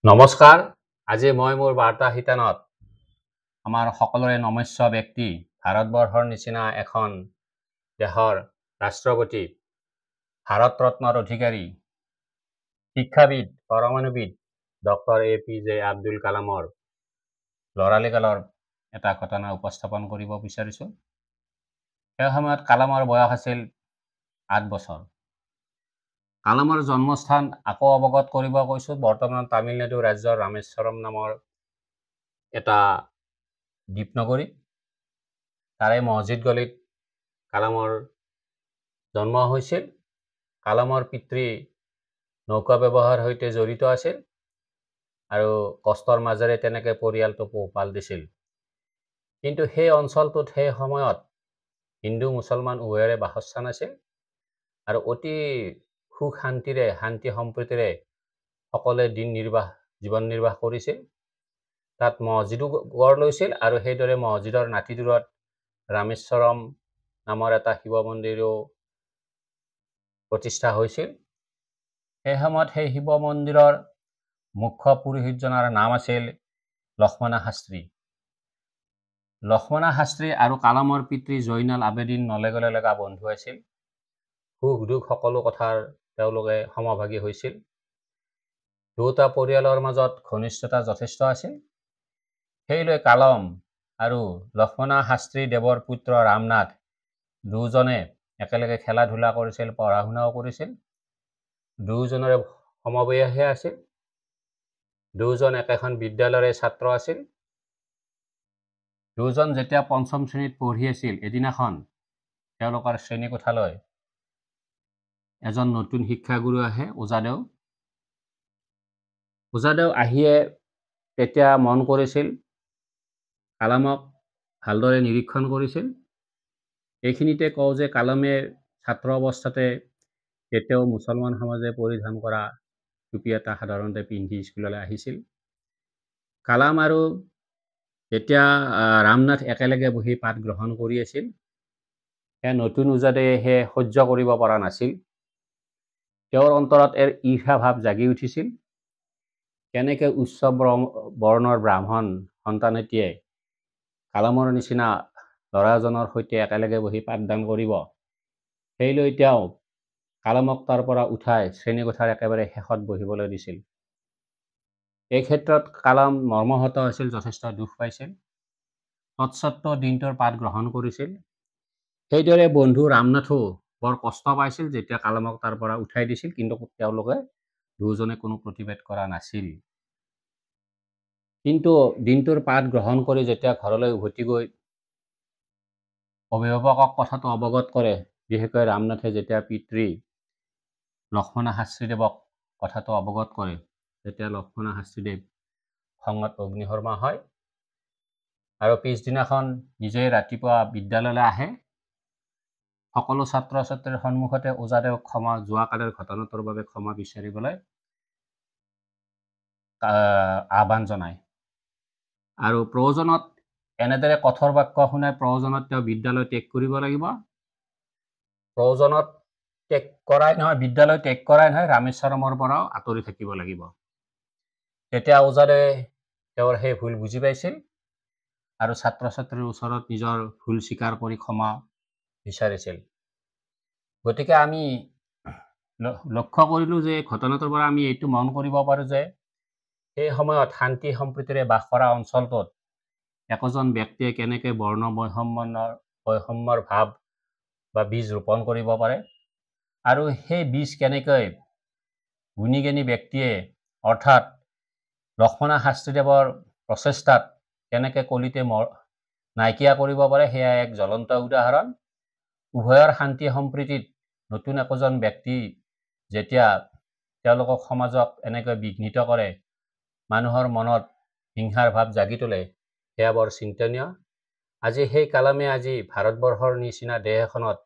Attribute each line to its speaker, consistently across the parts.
Speaker 1: নমস্কাৰ। আজি মই মোৰ বাৰ্তা শিতানত আমাৰ সকলোৰে নমস্য ব্যক্তি ভাৰতবৰ্ষৰ নিচিনা এখন দেশৰ ৰাষ্ট্ৰপতি, ভাৰত ৰত্নৰ অধিকাৰী, শিক্ষাবিদ, পৰমাণুবিদ ডক্টৰ APJ আব্দুল কালামৰ লৰালিকালৰ এটা ঘটনা উপস্থাপন কৰিব বিচাৰিছোঁ। সেই সময়ত কালামৰ বয়স আছিল 8 বছৰ। কালামৰ জন্মস্থান আকৌ অৱগত কৰিব কৈছোঁ। বৰ্তমান তামিলনাডু ৰাজ্যৰ ৰামেশ্বৰম নামৰ এটা দ্বীপনগৰী, তাৰে মছজিদ গলিত কালামৰ জন্ম হৈছিল। কালামৰ পিতৃ নৌকা ব্যৱসায়ৰ সৈতে জড়িত আছিল আৰু কষ্টৰ মাজেৰে তেনেকৈ পৰিয়ালটো পোহপাল দিছিল। কিন্তু সেই অঞ্চলটোত সেই সময়ত হিন্দু মুছলমান উভয়ৰে বাসস্থান আছিল আৰু অতি সুখ শান্তি সম্প্ৰীতিৰে সকলোৱে জীৱন নিৰ্বাহ কৰিছিল। তাত মছজিদো গঢ় লৈছিল আৰু সেইদৰে মছজিদৰ নাতিদূৰত ৰামেশ্বৰম নামৰ এটা শিৱ মন্দিৰো প্ৰতিষ্ঠা হৈছিল। সেই সময়ত সেই শিৱ মন্দিৰৰ মুখ্য পুৰোহিতজনৰ নাম আছিল লক্ষ্মণ শাস্ত্ৰী। লক্ষ্মণ শাস্ত্ৰী আৰু কালামৰ পিতৃ জৈনাল আবেদিন নলেগলে লগা বন্ধু আছিল। সুখ দুখ সকলো কথাৰ তেওঁলোকে সমভাগী হৈছিল। দুয়োটা পৰিয়ালৰ মাজত ঘনিষ্ঠতা যথেষ্ট আছিল। সেইলৈ কালাম আৰু লক্ষ্মণ শাস্ত্ৰী দেৱৰ পুত্ৰ ৰামনাথ দুয়োজনে একেলগে খেলা ধূলা কৰিছিল, পঢ়া শুনাও কৰিছিল। দুয়োজনৰে সমবয়সী আছিল। দুয়োজন একেখন বিদ্যালয়ৰে ছাত্ৰ আছিল। দুয়োজন যেতিয়া পঞ্চম শ্ৰেণীত পঢ়ি আছিল, এদিনাখন তেওঁলোকৰ শ্ৰেণীকোঠালৈ এজন নতুন শিক্ষাগুৰু আহে, ওজাদেউ। ওজাদেউ আহিয়ে তেতিয়া মন কৰিছিল, কালামক ভালদৰে নিৰীক্ষণ কৰিছিল। এইখিনিতে কওঁ যে কালামে ছাত্ৰ অৱস্থাতে তেতিয়াও মুছলমান সমাজে পৰিধান কৰা টুপি এটা সাধাৰণতে পিন্ধি স্কুললৈ আহিছিল। কালাম আৰু যেতিয়া ৰামনাথ একেলগে বহি পাঠ গ্ৰহণ কৰি আছিল, সেই নতুন ওজাদেৱে সহ্য কৰিব পৰা নাছিল। তেওঁৰ অন্তৰত ঈৰ্ষা ভাৱ জাগি উঠিছিল। কেনেকৈ উচ্চ বৰ্ণৰ ব্ৰাহ্মণ সন্তান এটিয়ে কালামৰ নিচিনা ল'ৰাজনৰ সৈতে একেলগে বহি পাঠদান কৰিব, সেইলৈ তেওঁ কালামক তাৰ পৰা উঠাই শ্ৰেণীকোঠাৰ একেবাৰে শেষত বহিবলৈ দিছিল। এই ক্ষেত্ৰত কালাম মৰ্মাহত হৈছিল, যথেষ্ট দুখ পাইছিল। তৎসত্ত্বেও দিনটোৰ পাঠ গ্ৰহণ কৰিছিল। সেইদৰে বন্ধু ৰামনাথো বৰ কষ্ট পাইছিল যেতিয়া কালামক তাৰ পৰা উঠাই দিছিল, কিন্তু তেওঁলোকে দুয়োজনে কোনো প্ৰতিবাদ কৰা নাছিল। কিন্তু দিনটোৰ পাঠ গ্ৰহণ কৰি যেতিয়া ঘৰলৈ উভতি গৈ অভিভাৱকক কথাটো অৱগত কৰে, বিশেষকৈ ৰামনাথে যেতিয়া পিতৃ লক্ষ্মণ শাস্ত্ৰীদেৱক কথাটো অৱগত কৰে, তেতিয়া লক্ষ্মণ শাস্ত্ৰীদেৱ খঙত অগ্নিশৰ্মা হয় আৰু পিছদিনাখন নিজেই ৰাতিপুৱা বিদ্যালয়লৈ আহে। সকলো ছাত্ৰ ছাত্ৰীৰ সন্মুখতে ওজাদেউক যোৱাকালিৰ ঘটনাটোৰ বাবে ক্ষমা বিচাৰিবলৈ আহ্বান জনায় আৰু প্ৰয়োজনত এনেদৰে কঠোৰ বাক্য শুনাই প্ৰয়োজনত তেওঁ বিদ্যালয় ত্যাগ কৰিব লাগিব। প্ৰয়োজনত বিদ্যালয় ত্যাগ কৰাই নহয়, ৰামেশ্বৰমৰ পৰাও আঁতৰি থাকিব লাগিব। তেতিয়া ওজাদেৱে তেওঁৰ সেই ভুল বুজি পাইছিল আৰু ছাত্ৰ ছাত্ৰীৰ ওচৰত নিজৰ ভুল স্বীকাৰ কৰি ক্ষমা বিচাৰিছিল। গতিকে আমি লক্ষ্য কৰিলোঁ যে ঘটনাটোৰ পৰা আমি এইটো মন কৰিব পাৰোঁ যে সেই সময়ত শান্তি সম্প্ৰীতিৰে বাস কৰা অঞ্চলটোত একোজন ব্যক্তিয়ে কেনেকৈ বৰ্ণ বৈষম্যৰ ভাৱ বা বীজ ৰোপণ কৰিব পাৰে আৰু সেই বীজ কেনেকৈ গুণী জ্ঞানী ব্যক্তিয়ে অৰ্থাৎ লক্ষ্মণ শাস্ত্ৰীদেৱৰ প্ৰচেষ্টাত কেনেকৈ কলিতে নাইকিয়া কৰিব পাৰে, সেয়া এক জ্বলন্ত উদাহৰণ। উভয়ৰ শান্তি সম্প্ৰীতিত নতুন একোজন ব্যক্তি যেতিয়া তেওঁলোকক সমাজক এনেকৈ বিঘ্নিত কৰে, মানুহৰ মনত হিংসাৰ ভাৱ জাগি তোলে, সেয়া বৰ চিন্তনীয়। আজি সেই কালামে আজি ভাৰতবৰ্ষৰ নিচিনা দেশ এখনত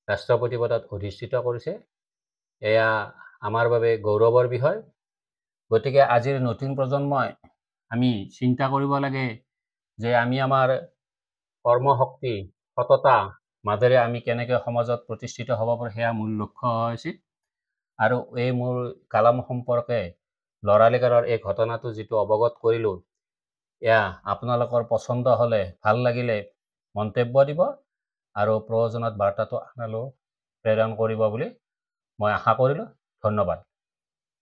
Speaker 1: ৰাষ্ট্ৰপতি পদত অধিষ্ঠিত কৰিছে। এয়া আমাৰ বাবে গৌৰৱৰ বিষয়। গতিকে আজিৰ নতুন প্ৰজন্মই আমি চিন্তা কৰিব লাগে যে আমি আমাৰ কৰ্মশক্তি, সততা মাজেৰে আমি কেনেকৈ সমাজত প্ৰতিষ্ঠিত হ'ব পাৰোঁ, সেয়া মূল লক্ষ্য হোৱা উচিত। আৰু এই মোৰ কালাম সম্পৰ্কে লৰালিকাৰৰ এই ঘটনাটো যিটো অৱগত কৰিলোঁ, এয়া আপোনালোকৰ পচন্দ হ'লে, ভাল লাগিলে মন্তব্য দিব আৰু প্ৰয়োজনত বাৰ্তাটো আনলৈ প্ৰেৰণ কৰিব বুলি মই আশা কৰিলোঁ। ধন্যবাদ।